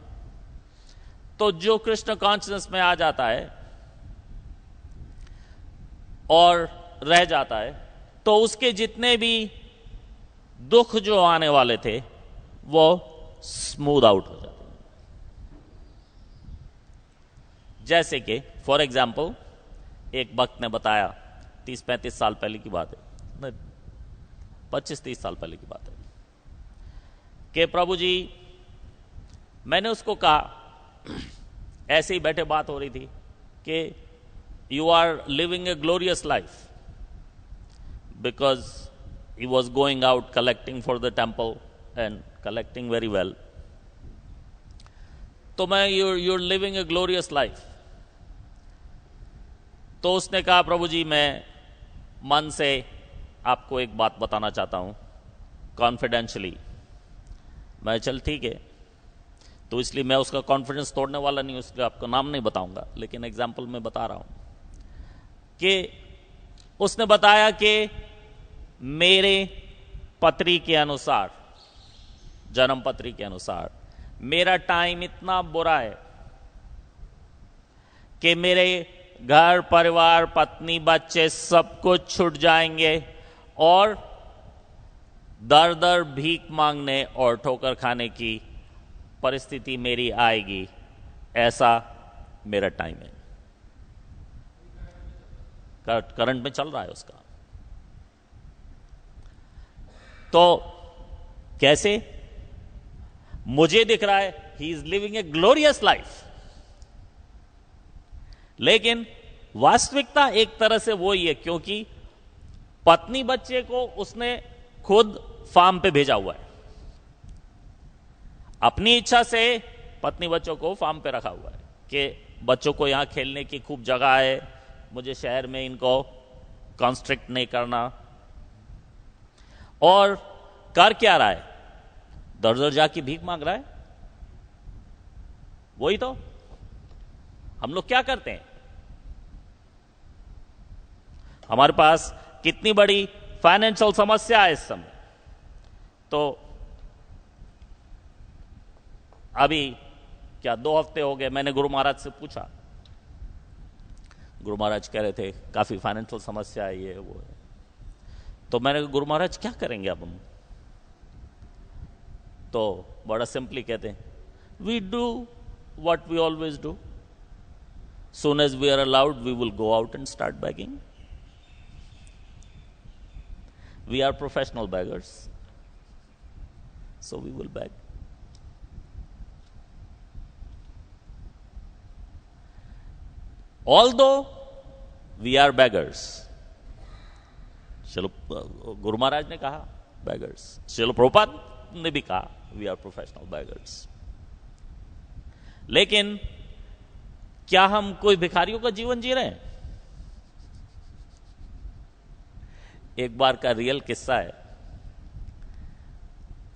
Speaker 1: तो जो कृष्ण कॉन्शियसनेस में आ जाता है और रह जाता है, तो उसके जितने भी दुख जो आने वाले थे वो स्मूथ आउट हो जाते हैं। जैसे कि फॉर एग्जाम्पल एक भक्त ने बताया, 30-35 साल पहले की बात है, 25-30 साल पहले की बात है, कि प्रभु जी, मैंने उसको कहा, ऐसे ही बैठे बात हो रही थी कि you are living a glorious life, because he was going out collecting for the temple and collecting very well. तो मैं you are living a glorious life. तो उसने कहा, प्रभु जी, मैं मन से आपको एक बात बताना चाहता हूं कॉन्फिडेंशियली। मैं चल ठीक है। तो इसलिए मैं उसका कॉन्फिडेंस तोड़ने वाला नहीं, उसका आपका नाम नहीं बताऊंगा, लेकिन एग्जाम्पल में बता रहा हूं कि उसने बताया कि मेरे पत्री के अनुसार, जन्म पत्री के अनुसार, मेरा टाइम इतना बुरा है कि मेरे घर परिवार, पत्नी, बच्चे सब कुछ छूट जाएंगे और दर दर भीख मांगने और ठोकर खाने की परिस्थिति मेरी आएगी। ऐसा मेरा टाइम है। करंट में चल रहा है उसका। तो कैसे मुझे दिख रहा है he is living a glorious life, लेकिन वास्तविकता एक तरह से वो ही है, क्योंकि पत्नी बच्चे को उसने खुद फार्म पे भेजा हुआ है। अपनी इच्छा से पत्नी बच्चों को फार्म पे रखा हुआ है कि बच्चों को यहां खेलने की खूब जगह है, मुझे शहर में इनको कॉन्स्ट्रिक्ट नहीं करना। और कर क्या रहा है? दर दर जाके भीख मांग रहा है। वही तो हम लोग क्या करते हैं? हमारे पास कितनी बड़ी फाइनेंशियल समस्या है इस समय। तो अभी क्या 2 हफ्ते हो गए, मैंने गुरु महाराज से पूछा। गुरु महाराज कह रहे थे काफी फाइनेंशियल समस्या है, ये वो है। तो मैंने कहा, गुरु महाराज क्या करेंगे अब हम? तो बड़ा सिंपली कहते हैं, we do what we always do. Soon as we are allowed, we will go out and start begging. We are professional beggars, so we will beg. Although we are beggars, चलो गुरु महाराज ने कहा beggars, चलो प्रभुपाद ने भी कहा we are professional beggars. लेकिन क्या हम कोई भिखारियों का जीवन जी रहे हैं? एक बार का रियल किस्सा है।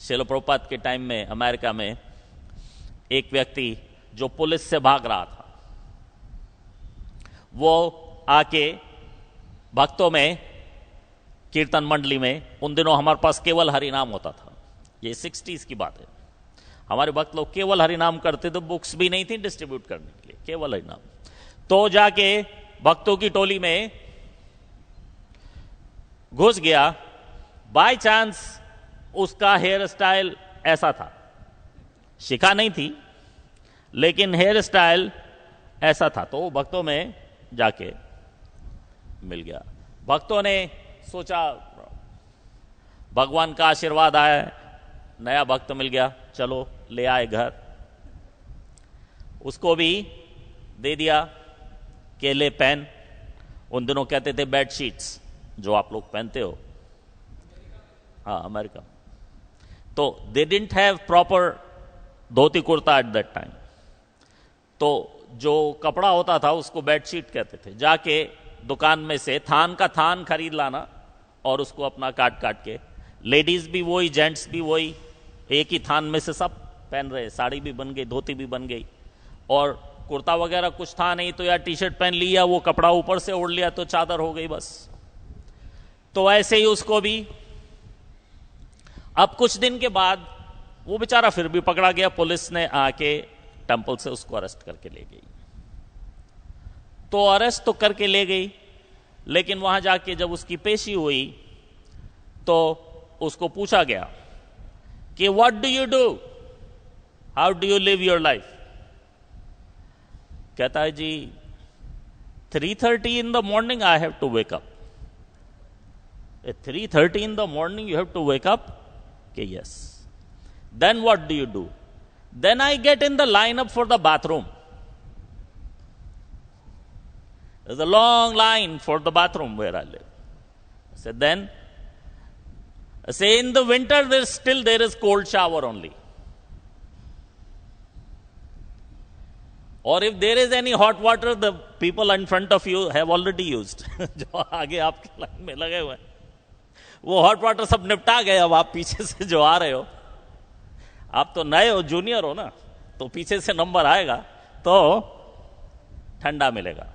Speaker 1: श्रील प्रभुपाद के टाइम में अमेरिका में एक व्यक्ति जो पुलिस से भाग रहा था, वो आके भक्तों में, कीर्तन मंडली में, उन दिनों हमारे पास केवल हरिनाम होता था, ये 60s की बात है। हमारे भक्त लोग केवल हरिनाम करते थे, बुक्स भी नहीं थी डिस्ट्रीब्यूट करने के लिए, केवल हरिनाम। तो जाके भक्तों की टोली में घुस गया। बाय चांस उसका हेयर स्टाइल ऐसा था, शिखा नहीं थी लेकिन हेयर स्टाइल ऐसा था। तो भक्तों में जाके मिल गया। भक्तों ने सोचा भगवान का आशीर्वाद आया, नया भक्त मिल गया, चलो ले आए घर। उसको भी दे दिया केले पेन। उन दिनों कहते थे बेड शीट्स, जो आप लोग पहनते हो, हाँ अमेरिका। तो they didn't have proper dhoti kurta at that time. तो जो कपड़ा होता था उसको बेडशीट कहते थे। जाके दुकान में से थान का थान खरीद लाना और उसको अपना काट काट के, लेडीज भी वही, जेंट्स भी वही, एक ही थान में से सब पहन रहे। साड़ी भी बन गई, धोती भी बन गई, और कुर्ता वगैरह कुछ था नहीं तो या टी शर्ट पहन लिया, वो कपड़ा ऊपर से ओढ़ लिया तो चादर हो गई बस। तो ऐसे ही उसको भी। अब कुछ दिन के बाद वो बेचारा फिर भी पकड़ा गया, पुलिस ने आके टेंपल से उसको अरेस्ट करके ले गई। तो अरेस्ट तो करके ले गई, लेकिन वहां जाके जब उसकी पेशी हुई तो उसको पूछा गया कि what do you do, how do you live your life. कहता है जी 3:30 in the morning I have to wake up. At 3:30 in the morning you have to wake up? Okay, yes. Then what do you do? Then I get in the lineup for the bathroom. There's a long line for the bathroom where I live. I said, then? I say, in the winter there is cold shower only. Or if there is any hot water, the people in front of you have already used. जो आगे आपके line में लगे हुए हैं, वो hot water सब निपटा गए। अब आप पीछे से जो आ रहे हो, आप तो नए हो, जूनियर हो ना, तो पीछे से नंबर आएगा तो ठंडा मिलेगा।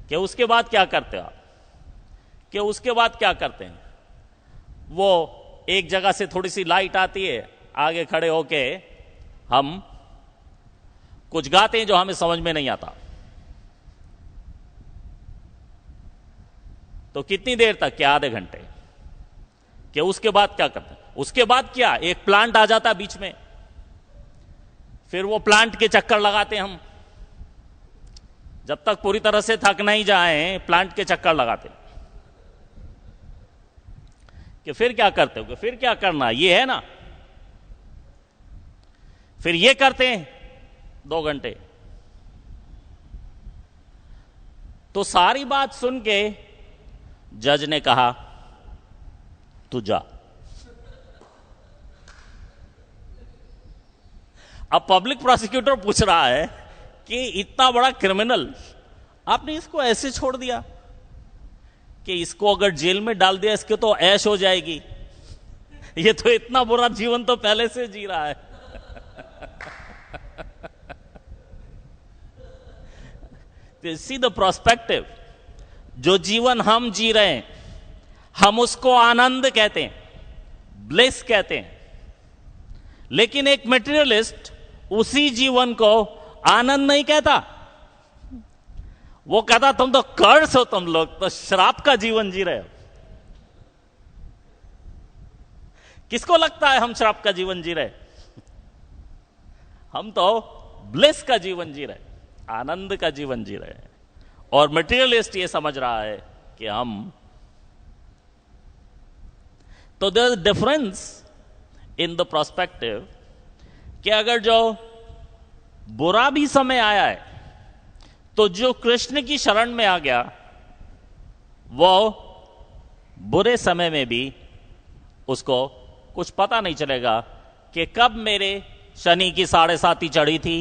Speaker 1: कि उसके बाद क्या करते हो आप? कि उसके बाद क्या करते हैं, वो एक जगह से थोड़ी सी लाइट आती है, आगे खड़े होके हम कुछ गाते हैं जो हमें समझ में नहीं आता। तो कितनी देर तक? क्या आधे घंटे। कि उसके बाद क्या करते हैं? उसके बाद क्या, एक प्लांट आ जाता है बीच में, फिर वो प्लांट के चक्कर लगाते हैं हम, जब तक पूरी तरह से थक नहीं जाए प्लांट के चक्कर लगाते। कि फिर क्या करते हो? कि फिर क्या करना, ये है ना, फिर ये करते हैं 2 घंटे। तो सारी बात सुन के जज ने कहा तू जा। अब पब्लिक प्रोसिक्यूटर पूछ रहा है कि इतना बड़ा क्रिमिनल आपने इसको ऐसे छोड़ दिया कि इसको अगर जेल में डाल दिया इसके तो ऐश हो जाएगी, ये तो इतना बुरा जीवन तो पहले से जी रहा है। सी द प्रोस्पेक्टिव, जो जीवन हम जी रहे हैं हम उसको आनंद कहते हैं, ब्लिस कहते हैं, लेकिन एक मटेरियलिस्ट उसी जीवन को आनंद नहीं कहता, वो कहता तुम तो कर्स हो, तुम लोग तो श्राप का जीवन जी रहे हो। किसको लगता है हम श्राप का जीवन जी रहे? हम तो ब्लिस का जीवन जी रहे, आनंद का जीवन जी रहे हैं। और मटेरियलिस्ट ये समझ रहा है कि हम, तो there is difference in the prospective कि अगर जो बुरा भी समय आया है तो जो कृष्ण की शरण में आ गया वो बुरे समय में भी उसको कुछ पता नहीं चलेगा कि कब मेरे शनि की 7.5 चढ़ी थी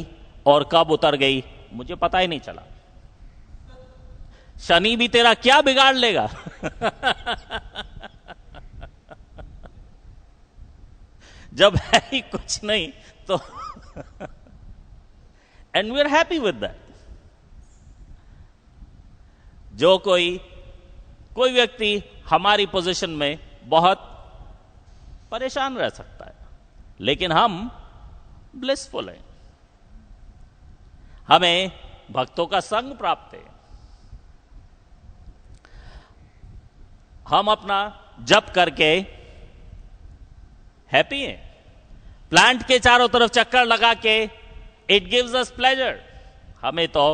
Speaker 1: और कब उतर गई, मुझे पता ही नहीं चला। शनि भी तेरा क्या बिगाड़ लेगा। जब है ही कुछ नहीं तो and we are happy with that. जो कोई व्यक्ति हमारी पोजीशन में बहुत परेशान रह सकता है, लेकिन हम ब्लिसफुल हैं, हमें भक्तों का संग प्राप्त है, हम अपना जप करके हैप्पी हैं, प्लांट के चारों तरफ चक्कर लगा के इट गिव्स अस प्लेजर, हमें तो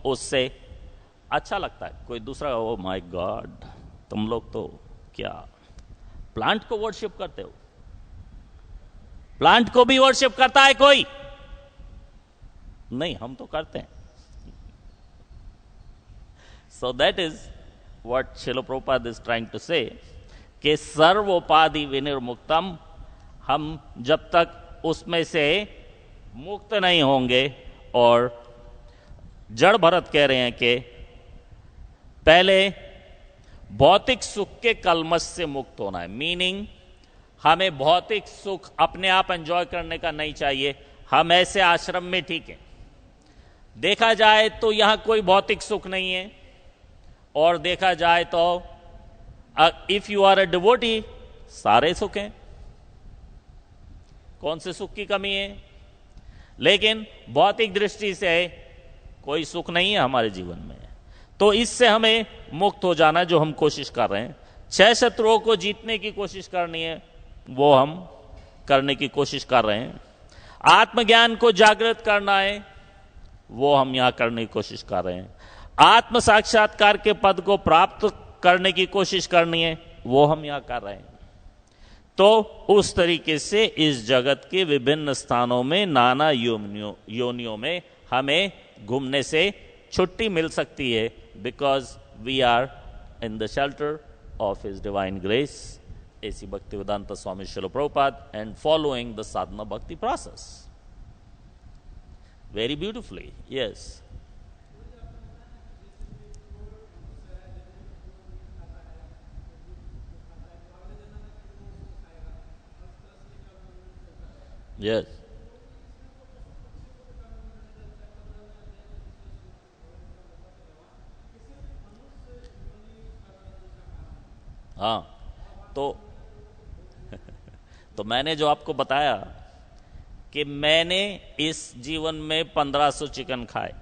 Speaker 1: उससे अच्छा लगता है। कोई दूसरा, ओ माय गॉड तुम लोग तो क्या प्लांट को वर्शिप करते हो? प्लांट को भी वर्शिप करता है कोई? नहीं, हम तो करते हैं। So that is what Srila Prabhupada is trying to say कि सर्वोपाधि विनिर्मुक्तम, हम जब तक उसमें से मुक्त नहीं होंगे, और जड़ भरत कह रहे हैं कि पहले भौतिक सुख के कलमश से मुक्त होना है। मीनिंग हमें भौतिक सुख अपने आप एंजॉय करने का नहीं चाहिए। हम ऐसे आश्रम में ठीक है, देखा जाए तो यहां कोई भौतिक सुख नहीं है, और देखा जाए तो if you are a devotee सारे सुख हैं, कौन से सुख की कमी है? लेकिन भौतिक दृष्टि से कोई सुख नहीं है हमारे जीवन में, तो इससे हमें मुक्त हो जाना, जो हम कोशिश कर रहे हैं। 6 शत्रुओं को जीतने की कोशिश करनी है, वो हम करने की कोशिश कर रहे हैं। आत्मज्ञान को जागृत करना है, वो हम यहां करने की कोशिश कर रहे हैं। आत्म साक्षात्कार के पद को प्राप्त करने की कोशिश करनी है, वो हम यहां कर रहे हैं। तो उस तरीके से इस जगत के विभिन्न स्थानों में, नाना योनियों में हमें घूमने से छुट्टी मिल सकती है, because we are in the shelter of his divine grace, A.C. Bhaktivedanta Swami Srila Prabhupada, and following the sadhana bhakti process very beautifully. Yes. Yes. हाँ, तो मैंने जो आपको बताया कि मैंने इस जीवन में 1500 चिकन खाए,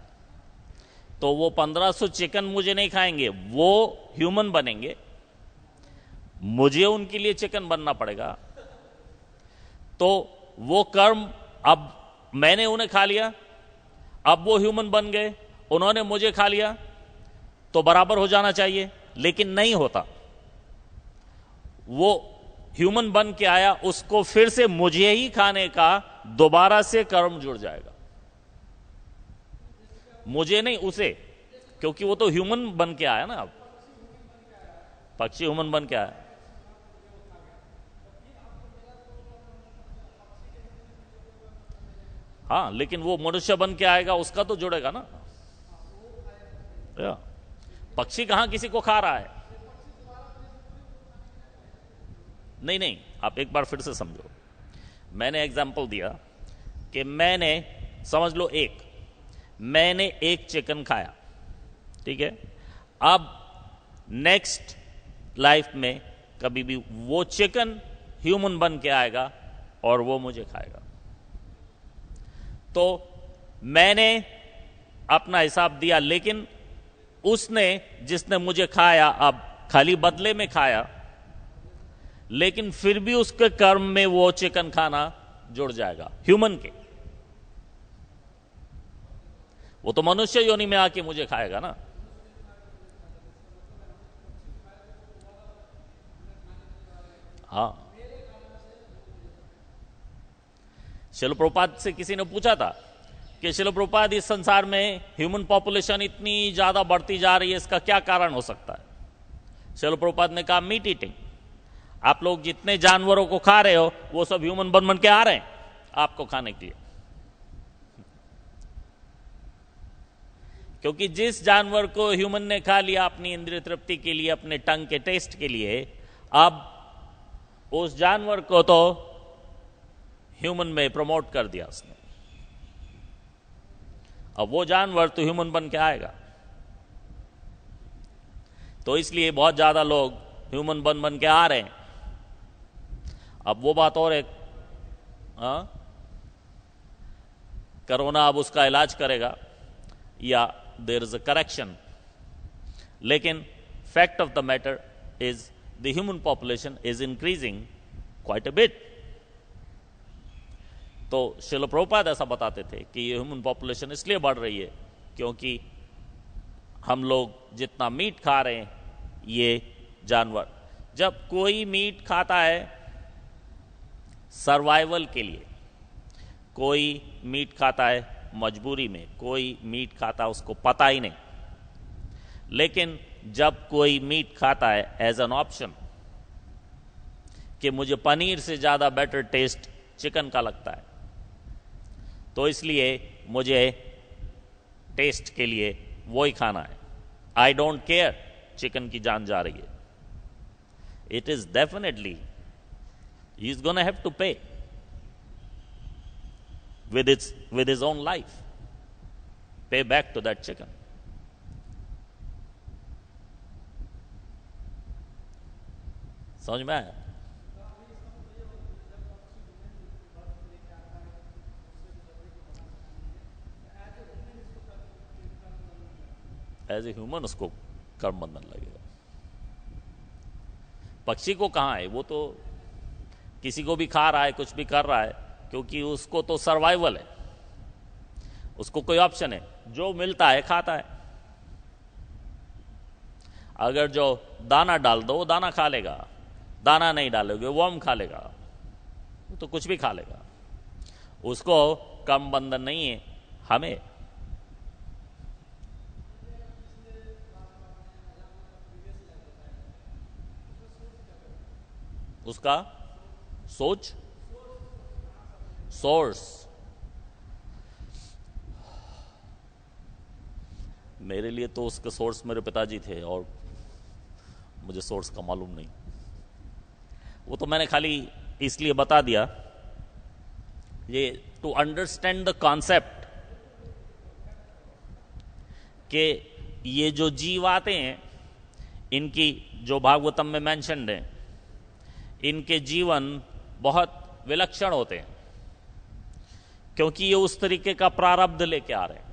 Speaker 1: तो वो 1500 चिकन मुझे नहीं खाएंगे, वो ह्यूमन बनेंगे, मुझे उनके लिए चिकन बनना पड़ेगा। तो वो कर्म, अब मैंने उन्हें खा लिया, अब वो ह्यूमन बन गए, उन्होंने मुझे खा लिया, तो बराबर हो जाना चाहिए, लेकिन नहीं होता। वो ह्यूमन बन के आया, उसको फिर से मुझे ही खाने का दोबारा से कर्म जुड़ जाएगा, मुझे नहीं उसे, क्योंकि वो तो ह्यूमन बन के आया ना। अब पक्षी ह्यूमन बन के आया, हाँ, लेकिन वो मनुष्य बन के आएगा, उसका तो जुड़ेगा ना। पक्षी कहां किसी को खा रहा है? नहीं नहीं, आप एक बार फिर से समझो। मैंने एग्जाम्पल दिया कि मैंने, समझ लो मैंने एक चिकन खाया, ठीक है। अब नेक्स्ट लाइफ में कभी भी वो चिकन ह्यूमन बन के आएगा और वो मुझे खाएगा। तो मैंने अपना हिसाब दिया, लेकिन उसने, जिसने मुझे खाया, अब खाली बदले में खाया, लेकिन फिर भी उसके कर्म में वो चिकन खाना जुड़ जाएगा ह्यूमन के। वो तो मनुष्य योनि में आके मुझे खाएगा ना। हाँ, श्रील प्रभुपाद से किसी ने पूछा था कि श्रील प्रभुपाद, इस संसार में ह्यूमन पॉपुलेशन इतनी ज्यादा बढ़ती जा रही है, इसका क्या कारण हो सकता है? श्रील प्रभुपाद ने कहा, मीट ईटिंग। आप लोग जितने जानवरों को खा रहे हो, वो सब ह्यूमन बन के आ रहे हैं आपको खाने के लिए। क्योंकि जिस जानवर को ह्यूमन ने खा लिया अपनी इंद्रिय तृप्ति के लिए, अपने टंग के टेस्ट के लिए, अब उस जानवर को तो ह्यूमन में प्रमोट कर दिया उसने, अब वो जानवर तो ह्यूमन बन के आएगा। तो इसलिए बहुत ज्यादा लोग ह्यूमन बन के आ रहे हैं। अब वो बात और एक, कोरोना अब उसका इलाज करेगा या देयर इज अ करेक्शन, लेकिन fact of the matter is the human population is increasing quite a bit. तो श्रील प्रभुपाद ऐसा बताते थे कि ये ह्यूमन पॉपुलेशन इसलिए बढ़ रही है क्योंकि हम लोग जितना मीट खा रहे हैं, ये जानवर, जब कोई मीट खाता है सर्वाइवल के लिए, कोई मीट खाता है मजबूरी में, कोई मीट खाता उसको पता ही नहीं, लेकिन जब कोई मीट खाता है एज एन ऑप्शन कि मुझे पनीर से ज्यादा बेटर टेस्ट चिकन का लगता है, तो इसलिए मुझे टेस्ट के लिए वो ही खाना है, आई डोंट केयर चिकन की जान जा रही है, it is definitely he is going to have to pay with his own life, pay back to that chicken. समझ में आया? एज ए ह्यूमन उसको कर्म बंधन लगेगा। पक्षी को कहां है, वो तो किसी को भी खा रहा है, कुछ भी कर रहा है, क्योंकि उसको तो सर्वाइवल है, उसको कोई ऑप्शन है, जो मिलता है खाता है। अगर जो दाना डाल दो वो दाना खा लेगा, दाना नहीं डालोगे वर्म खा लेगा, वो तो कुछ भी खा लेगा, उसको कर्म बंधन नहीं है। हमें उसका सोर्स मेरे लिए तो उसका सोर्स मेरे पिताजी थे, और मुझे सोर्स का मालूम नहीं। वो तो मैंने खाली इसलिए बता दिया, ये टू अंडरस्टैंड द कॉन्सेप्ट कि ये जो जीव आते हैं, इनकी जो भागवतम में मेंशन्ड है, इनके जीवन बहुत विलक्षण होते हैं, क्योंकि ये उस तरीके का प्रारब्ध लेके आ रहे हैं।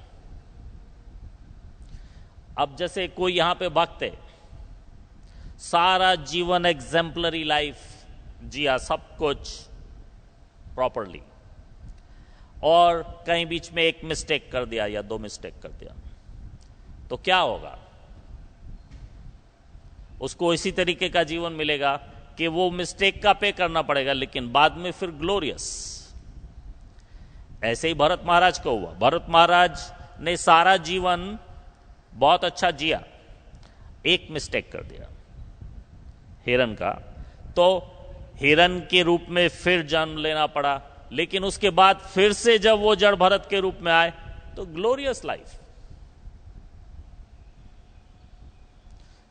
Speaker 1: अब जैसे कोई यहां पे भक्त है, सारा जीवन एग्जेम्पलरी लाइफ जिया, सब कुछ प्रॉपरली, और कहीं बीच में एक मिस्टेक कर दिया या 2 मिस्टेक कर दिया, तो क्या होगा? उसको इसी तरीके का जीवन मिलेगा कि वो मिस्टेक का पे करना पड़ेगा, लेकिन बाद में फिर ग्लोरियस। ऐसे ही भरत महाराज को हुआ। भरत महाराज ने सारा जीवन बहुत अच्छा जिया, एक मिस्टेक कर दिया हिरन का, तो हिरन के रूप में फिर जन्म लेना पड़ा, लेकिन उसके बाद फिर से जब वो जड़ भरत के रूप में आए तो ग्लोरियस लाइफ।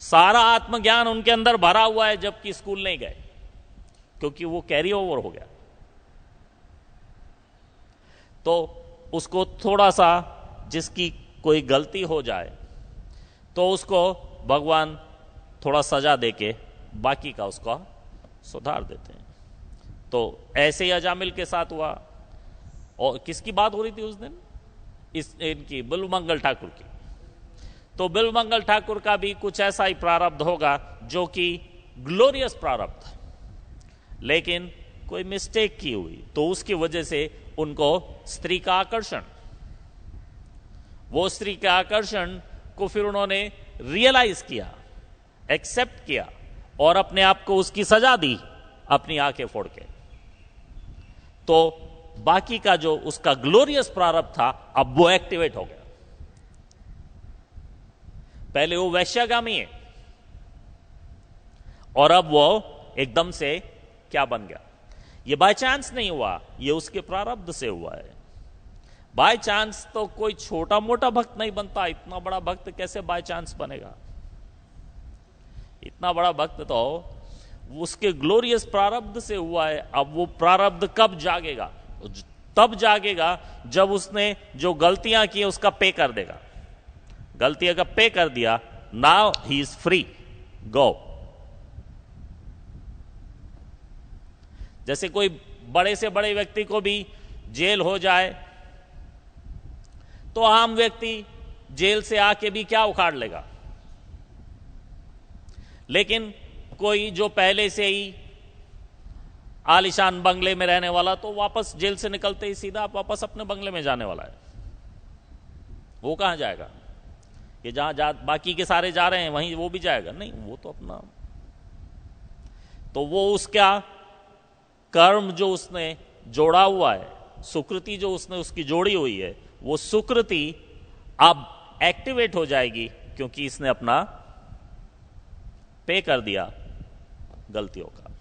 Speaker 1: सारा आत्मज्ञान उनके अंदर भरा हुआ है, जबकि स्कूल नहीं गए, क्योंकि वो कैरी ओवर हो गया। तो उसको थोड़ा सा, जिसकी कोई गलती हो जाए तो उसको भगवान थोड़ा सजा देके बाकी का उसका सुधार देते हैं। तो ऐसे ही अजामिल के साथ हुआ। और किसकी बात हो रही थी उस दिन? इनकी बिल्वमंगल ठाकुर की। तो बिल्वमंगल ठाकुर का भी कुछ ऐसा ही प्रारब्ध होगा, जो कि ग्लोरियस प्रारब्ध, लेकिन कोई मिस्टेक की हुई, तो उसकी वजह से उनको स्त्री का आकर्षण, वो स्त्री के आकर्षण को फिर उन्होंने रियलाइज किया, एक्सेप्ट किया, और अपने आप को उसकी सजा दी अपनी आंखें फोड़ के। तो बाकी का जो उसका ग्लोरियस प्रारब्ध था, अब वो एक्टिवेट हो गया। पहले वो वैश्यागामी है, और अब वो एकदम से क्या बन गया? ये बाय चांस नहीं हुआ, ये उसके प्रारब्ध से हुआ है। बाय चांस तो कोई छोटा मोटा भक्त नहीं बनता, इतना बड़ा भक्त कैसे बाय चांस बनेगा? इतना बड़ा भक्त तो उसके ग्लोरियस प्रारब्ध से हुआ है। अब वो प्रारब्ध कब जागेगा? तब जागेगा जब उसने जो गलतियां की उसका पे कर देगा। गलतियां का पे कर दिया, नाउ ही इज फ्री, गो। जैसे कोई बड़े से बड़े व्यक्ति को भी जेल हो जाए, तो आम व्यक्ति जेल से आके भी क्या उखाड़ लेगा? लेकिन कोई जो पहले से ही आलीशान बंगले में रहने वाला, तो वापस जेल से निकलते ही सीधा वापस अपने बंगले में जाने वाला है। वो कहां जाएगा? कि जहां बाकी के सारे जा रहे हैं वहीं वो भी जाएगा? नहीं, वो तो अपना, तो वो उसका कर्म जो उसने जोड़ा हुआ है, सुकृति जो उसने उसकी जोड़ी हुई है, वो सुकृति अब एक्टिवेट हो जाएगी, क्योंकि इसने अपना पे कर दिया गलतियों का।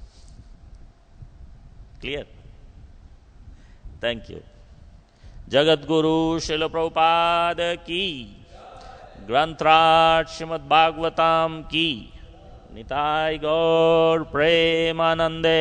Speaker 1: Clear? Thank you. Jagat Guru Srila Prabhupada की, ग्रंथराज श्रीमद् भागवतम की। निताय गौर प्रेमानंदे।